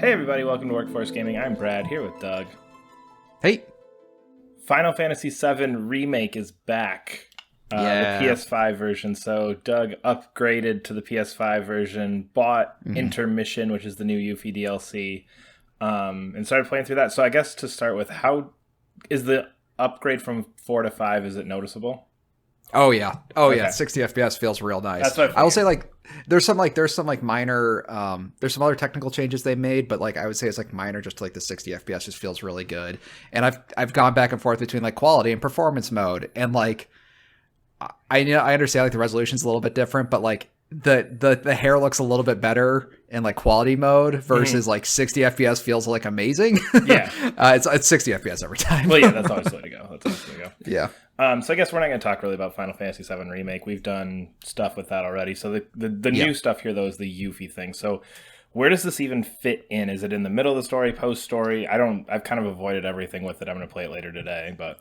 Hey everybody, welcome to Workforce Gaming. I'm Brad, here with Doug. Hey. Final Fantasy VII Remake is back. The PS5 version. So Doug upgraded to the PS5 version, bought INTERmission, which is the new Yuffie DLC, and started playing through that. So I guess to start with, how is the upgrade from 4 to 5, is it noticeable? Oh yeah. Okay. 60 FPS feels real nice. That's what I will say, like, there's some minor there's some other technical changes they made, but like I would say it's like minor, just to, like, the 60 FPS just feels really good. And I've gone back and forth between like quality and performance mode, and like I understand like the resolution's a little bit different, but like the hair looks a little bit better in like quality mode versus like 60 FPS feels like amazing. Yeah. It's 60 FPS every time. Well, yeah, that's always the way to go. Yeah. So I guess we're not going to talk really about Final Fantasy VII Remake. We've done stuff with that already. So the new stuff here, though, is the Yuffie thing. So where does this even fit in? Is it in the middle of the story, post-story? I've kind of avoided everything with it. I'm going to play it later today, but...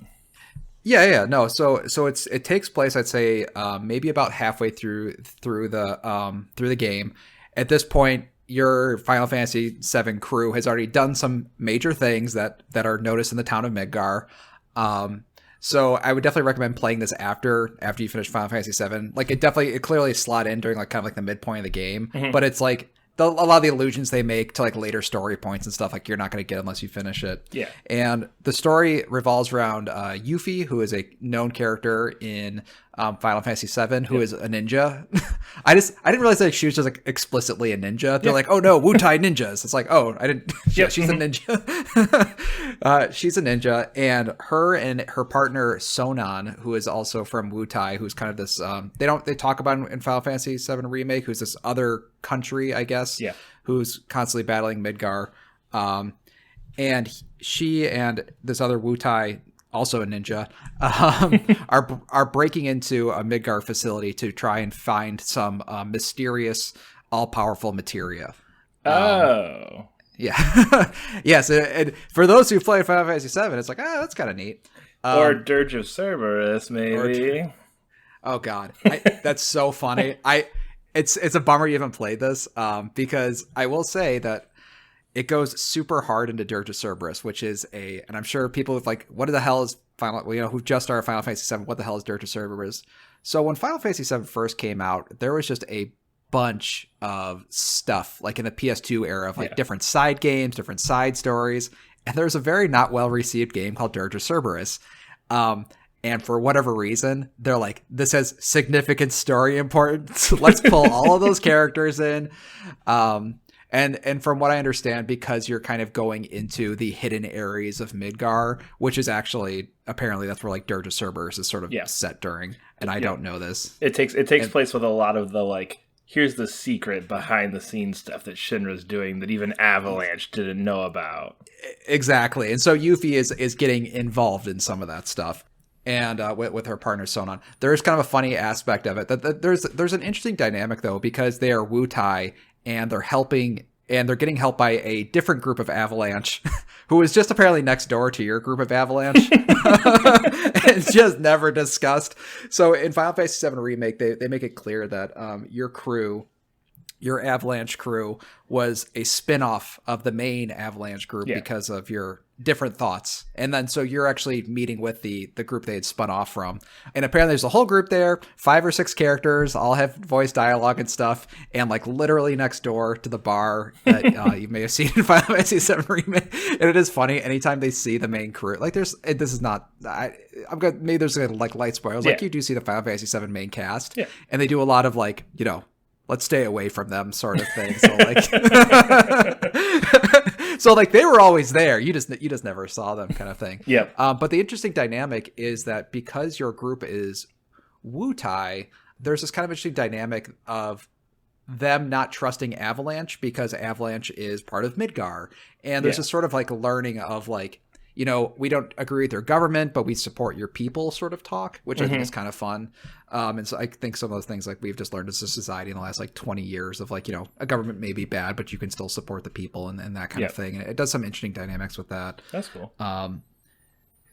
Yeah, no. So it takes place, I'd say, maybe about halfway through the game. At this point, your Final Fantasy VII crew has already done some major things that are noticed in the town of Midgar. So I would definitely recommend playing this after you finish Final Fantasy VII. Like it clearly slot in during like kind of like the midpoint of the game, but it's like a lot of the allusions they make to like later story points and stuff like you're not going to get unless you finish it. Yeah. And the story revolves around Yuffie, who is a known character in Final Fantasy VII, who is a ninja. I didn't realize that she was just like explicitly a ninja. They're like, oh no, Wutai ninjas. It's like, oh, I didn't. Yeah, she's a ninja. She's a ninja, and her partner Sonan, who is also from Wutai, who's kind of this. They talk about in Final Fantasy VII Remake, who's this other country, I guess. Yeah. Who's constantly battling Midgar, and she and this other Wutai, also a ninja, are breaking into a Midgar facility to try and find some mysterious, all-powerful materia. Yeah. Yes, and for those who play Final Fantasy VII, it's like, that's kind of neat. Or Dirge of Cerberus, maybe. Oh, God. That's so funny. It's a bummer you haven't played this, because I will say that it goes super hard into Dirge of Cerberus, which is and I'm sure people with like, what the hell is who just started Final Fantasy VII, what the hell is Dirge of Cerberus? So when Final Fantasy VII first came out, there was just a bunch of stuff, like in the PS2 era, of like different side games, different side stories, and there's a very not well received game called Dirge of Cerberus. And for whatever reason, they're like, this has significant story importance. Let's pull all of those characters in. And from what I understand, because you're kind of going into the hidden areas of Midgar, which is actually, apparently that's where like Dirge of Cerberus is sort of set during, and I don't know this. It takes place with a lot of the like, here's the secret behind the scenes stuff that Shinra's doing that even Avalanche didn't know about. Exactly. And so Yuffie is getting involved in some of that stuff. And with her partner Sonan, there's kind of a funny aspect of it. That there's an interesting dynamic though, because they are Wutai and they're getting helped by a different group of Avalanche, who is just apparently next door to your group of Avalanche. It's just never discussed. So in Final Fantasy VII Remake, they make it clear that your Avalanche crew was a spin-off of the main Avalanche group because of your different thoughts. And then so you're actually meeting with the group they had spun off from. And apparently there's a whole group there, 5 or 6 characters, all have voice dialogue and stuff, and like literally next door to the bar that you may have seen in Final Fantasy VII Remake. And it is funny anytime they see the main crew. Like this is not maybe there's like light spoilers. Like you do see the Final Fantasy VII main cast, and they do a lot of like, let's stay away from them sort of thing. So like, so like they were always there. You just never saw them kind of thing. Yeah. But the interesting dynamic is that because your group is Wutai, there's this kind of interesting dynamic of them not trusting Avalanche because Avalanche is part of Midgar. And there's this sort of like learning of like, we don't agree with your government, but we support your people sort of talk, which I think is kind of fun. And so I think some of those things like we've just learned as a society in the last like 20 years of like, a government may be bad, but you can still support the people and that kind of thing. And it does some interesting dynamics with that. That's cool.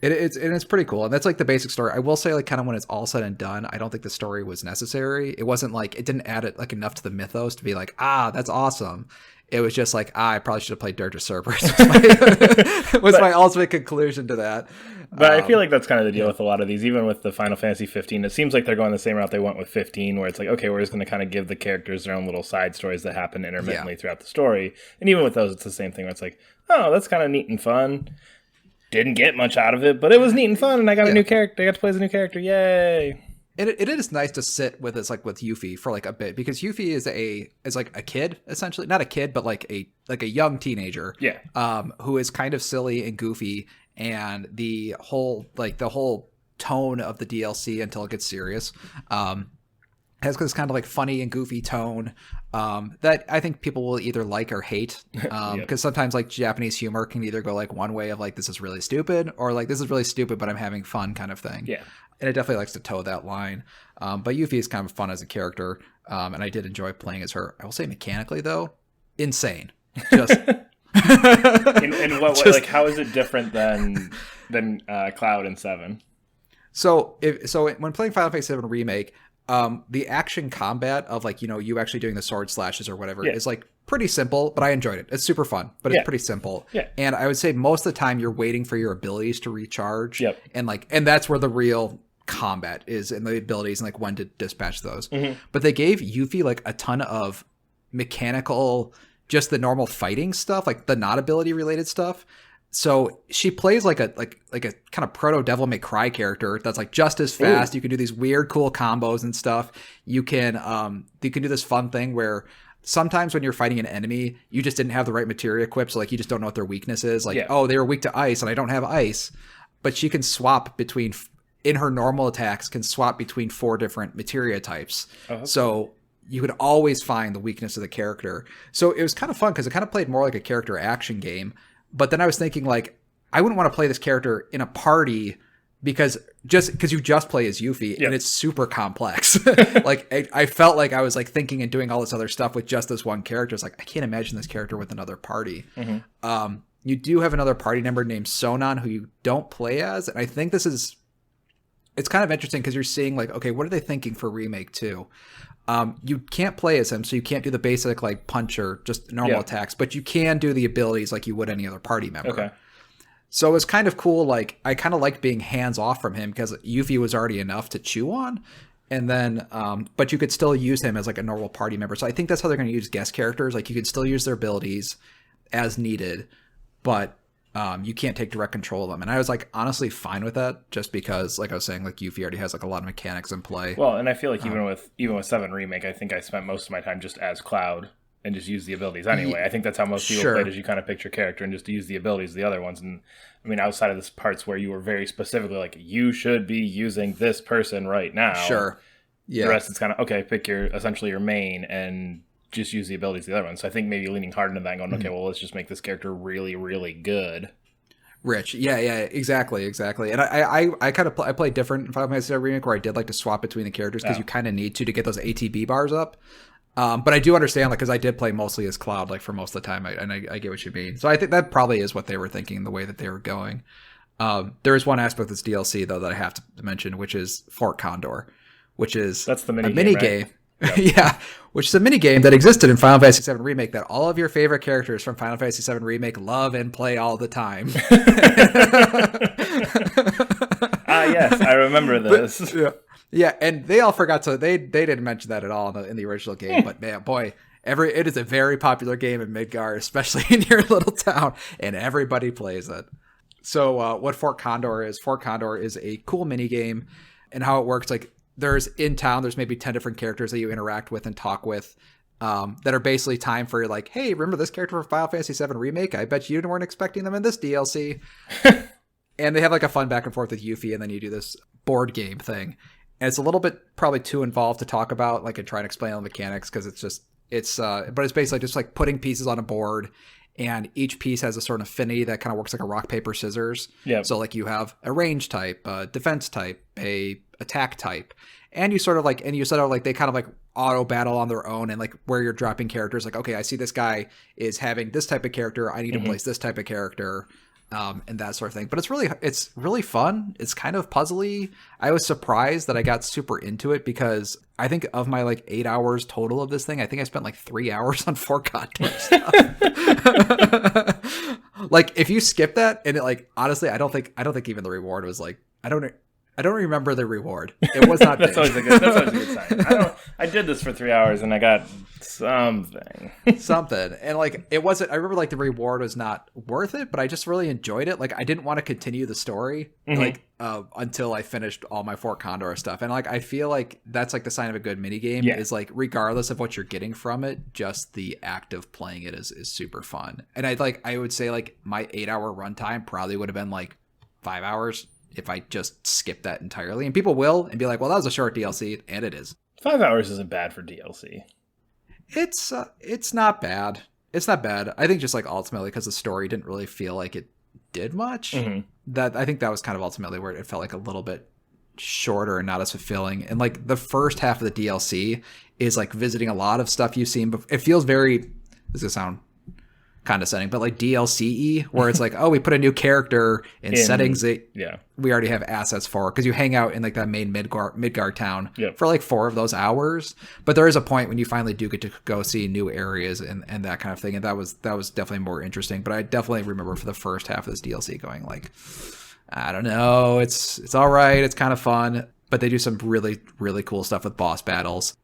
It's pretty cool. And that's like the basic story. I will say like kind of when it's all said and done, I don't think the story was necessary. It wasn't like, it didn't add it like enough to the mythos to be like, that's awesome. it was just like, I probably should have played Dirge of Cerberus. Was my ultimate conclusion to that. But I feel like that's kind of the deal with a lot of these, even with the Final Fantasy 15. It seems like they're going the same route they went with 15, where it's like, okay, we're just going to kind of give the characters their own little side stories that happen intermittently throughout the story. And even with those, it's the same thing where it's like, oh, that's kind of neat and fun. Didn't get much out of it, but it was neat and fun, and I got a new character. I got to play as a new character. Yay! It is nice to sit with with Yuffie for like a bit, because Yuffie is like a kid, essentially, not a kid, but like a young teenager, who is kind of silly and goofy, and the whole tone of the DLC until it gets serious has this kind of like funny and goofy tone that I think people will either like or hate, because sometimes like Japanese humor can either go like one way of like, this is really stupid, or like, this is really stupid but I'm having fun kind of thing. And it definitely likes to toe that line. But Yuffie is kind of fun as a character, and I did enjoy playing as her. I will say mechanically though, insane. Just in what way? Like, how is it different than Cloud and 7? So when playing Final Fantasy 7 Remake, the action combat of like, you actually doing the sword slashes or whatever is like pretty simple, but I enjoyed it. It's super fun, but it's pretty simple. And I would say most of the time you're waiting for your abilities to recharge. And that's where the real combat is, and the abilities and like when to dispatch those. But they gave Yuffie like a ton of mechanical, just the normal fighting stuff, like the not ability related stuff. So she plays like a kind of proto Devil May Cry character that's like just as fast. You can do these weird, cool combos and stuff. You can do this fun thing where sometimes when you're fighting an enemy, you just didn't have the right materia equipped, so like you just don't know what their weakness is. Like, oh, they were weak to ice, and I don't have ice. But she can swap between, in her normal attacks, can swap between 4 different materia types. So you could always find the weakness of the character. So it was kind of fun because it kind of played more like a character action game. But then I was thinking, like, I wouldn't want to play this character in a party because you just play as Yuffie and it's super complex. Like, I felt like I was like thinking and doing all this other stuff with just this one character. It's like, I can't imagine this character with another party. You do have another party member named Sonon who you don't play as. And I think it's kind of interesting because you're seeing like, okay, what are they thinking for Remake 2? You can't play as him, so you can't do the basic like punch or just normal attacks, but you can do the abilities like you would any other party member. So it was kind of cool. Like, I kind of liked being hands off from him because Yuffie was already enough to chew on, and then but you could still use him as like a normal party member. So I think that's how they're going to use guest characters. Like, you could still use their abilities as needed, but you can't take direct control of them. And I was like honestly fine with that, just because like I was saying, like Yuffie already has like a lot of mechanics in play. Well, and I feel like even with 7 Remake, I think I spent most of my time just as Cloud and just use the abilities anyway. I think that's how most people played, is you kind of pick your character and just use the abilities of the other ones. And I mean, outside of this parts where you were very specifically like, you should be using this person right now. The rest is kind of, okay, pick essentially your main and just use the abilities of the other one. So I think maybe leaning hard into that and going, okay, well, let's just make this character really, really good. Rich. Yeah, exactly. And I kind of I play different in Final Fantasy VII Remake, where I did like to swap between the characters because you kind of need to get those ATB bars up. But I do understand, like, because I did play mostly as Cloud, like, for most of the time, and I get what you mean. So I think that probably is what they were thinking, the way that they were going. There is one aspect of this DLC, though, that I have to mention, which is Fort Condor, which is that's the mini game. Right? Yeah, which is a mini game that existed in Final Fantasy VII Remake that all of your favorite characters from Final Fantasy VII Remake love and play all the time. Yes, I remember this. Yeah, and they all forgot to. They didn't mention that at all in the original game. But man, boy, it is a very popular game in Midgar, especially in your little town, and everybody plays it. So what Fort Condor is a cool mini game, and how it works, like, there's maybe 10 different characters that you interact with and talk with that are basically time for, like, hey, remember this character from Final Fantasy VII Remake? I bet you weren't expecting them in this DLC. And they have like a fun back and forth with Yuffie, and then you do this board game thing. And it's a little bit probably too involved to talk about, like, and try and explain all the mechanics, because but it's basically just like putting pieces on a board, and each piece has a sort of affinity that kind of works like a rock, paper, scissors. So like you have a range type, a defense type, a attack type, and you sort of like they kind of like auto battle on their own, and like where you're dropping characters, like, okay, I see this guy is having this type of character, I need to place this type of character. and that sort of thing. But it's really fun. It's kind of puzzly. I was surprised that I got super into it because I think of my like 8 hours total of this thing, I think I spent like 3 hours on forecasting stuff. Like if you skip that, and it like honestly, I don't think even the reward was like I don't remember the reward. It was not. That's always a good sign. I did this for 3 hours and I got something. And like it wasn't. I remember like the reward was not worth it, but I just really enjoyed it. Like I didn't want to continue the story like until I finished all my Fort Condor stuff. And like I feel like that's like the sign of a good minigame is like regardless of what you're getting from it, just the act of playing it is super fun. And I would say like my 8 hour runtime probably would have been like 5 hours if I just skip that entirely. And people will and be like, well, that was a short DLC, and it is. 5 hours isn't bad for DLC. It's not bad. It's not bad. I think just like ultimately because the story didn't really feel like it did much. That I think that was kind of ultimately where it felt like a little bit shorter and not as fulfilling. And like the first half of the DLC is like visiting a lot of stuff you've seen before. It feels very, this is gonna sound condescending, but like DLC-y, where it's like, oh, we put a new character in settings that we already have assets for, because you hang out in like that main Midgard town for like 4 of those hours. But there is a point when you finally do get to go see new areas and that kind of thing, and that was definitely more interesting. But I definitely remember for the first half of this DLC going like, I don't know, it's all right, it's kind of fun, but they do some really, really cool stuff with boss battles.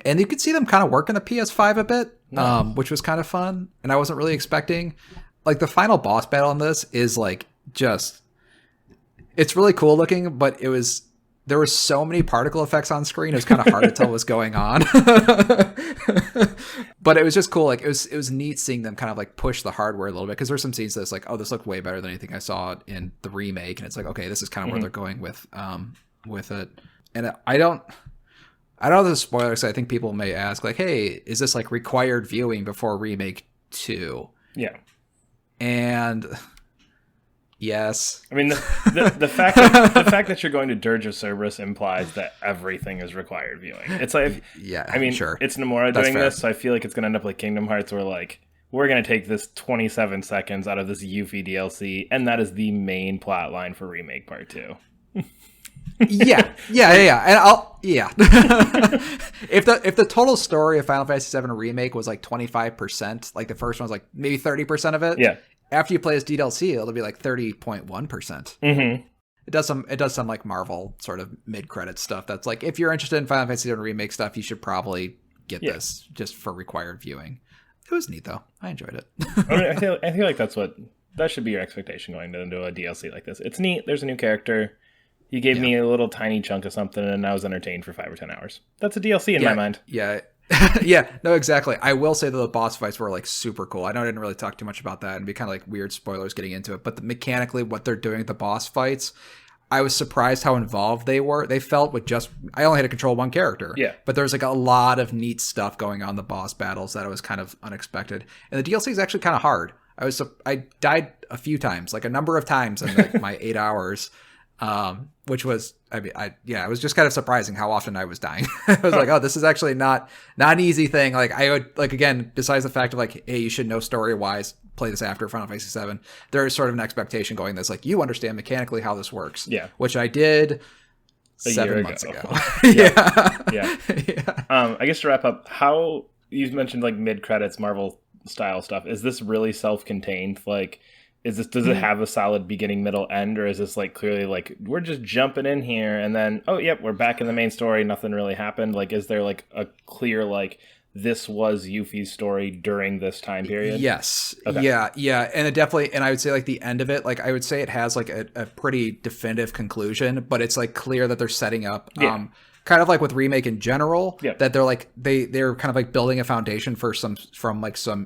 And you could see them kind of work in the PS5 a bit, which was kind of fun. And I wasn't really expecting. Like, the final boss battle in this is, like, just... It's really cool looking, but there were so many particle effects on screen, it was kind of hard to tell what was going on. But it was just cool. Like, it was neat seeing them kind of, like, push the hardware a little bit. Because there's some scenes that's like, oh, this looked way better than anything I saw in the remake. And it's like, okay, this is kind of where they're going with it. And I don't know if this is spoilers, so I think people may ask, like, hey, is this like required viewing before Remake 2? Yeah. And yes. I mean, the fact that you're going to Dirge of Cerberus implies that everything is required viewing. It's like, I mean, sure. It's Nomura doing this, so I feel like it's going to end up like Kingdom Hearts, where like, we're going to take this 27 seconds out of this Yuffie DLC, and that is the main plot line for Remake Part 2. yeah. And if the total story of Final Fantasy VII Remake was like 25%, like the first one was like maybe 30% of it. Yeah. After you play as DLC, it'll be like 30.1%. It does some like Marvel sort of mid-credit stuff. That's like, if you're interested in Final Fantasy VII Remake stuff, you should probably get this just for required viewing. It was neat though. I enjoyed it. I feel like that should be your expectation going into a DLC like this. It's neat. There's a new character. You gave me a little tiny chunk of something, and I was entertained for 5 or 10 hours. That's a DLC in my mind. Yeah. No, exactly. I will say that the boss fights were like super cool. I know I didn't really talk too much about that and be kind of like weird spoilers getting into it, but mechanically what they're doing at the boss fights, I was surprised how involved they were. They felt with I only had to control one character. Yeah. But there's like a lot of neat stuff going on in the boss battles that was kind of unexpected. And the DLC is actually kind of hard. I died a few times, like a number of times in like my 8 hours. Which was, it was just kind of surprising how often I was dying. I was like, oh, this is actually not an easy thing. Like I would, like, again, besides the fact of like, hey, you should know story wise, play this after Final Fantasy VII. There is sort of an expectation going this, like, you understand mechanically how this works. Yeah. Which I did 7 months ago. Yeah. I guess to wrap up, how you mentioned like mid credits Marvel style stuff. Is this really self-contained? Like, does it have a solid beginning, middle, end, or is this like clearly like we're just jumping in here and then we're back in the main story, nothing really happened? Like, is there like a clear like this was Yuffie's story during this time period? Yes. Okay. Yeah, and it definitely, and I would say like the end of it, like I would say it has like a pretty definitive conclusion, but it's like clear that they're setting up. Kind of like with Remake in general, that they're like they're kind of like building a foundation for some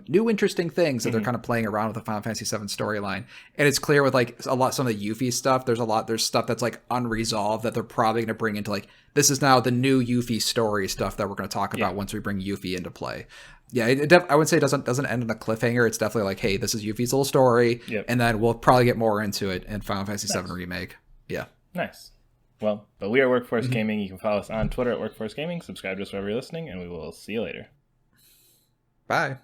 new interesting things that they're kind of playing around with the Final Fantasy VII storyline. And it's clear with like some of the Yuffie stuff. There's stuff that's like unresolved that they're probably going to bring into like, this is now the new Yuffie story stuff that we're going to talk about once we bring Yuffie into play. Yeah, I would say it doesn't end in a cliffhanger. It's definitely like, hey, this is Yuffie's little story, and then we'll probably get more into it in Final Fantasy VII Remake. Yeah, nice. Well, but we are Workforce Gaming. You can follow us on Twitter at Workforce Gaming. Subscribe to us wherever you're listening, and we will see you later. Bye.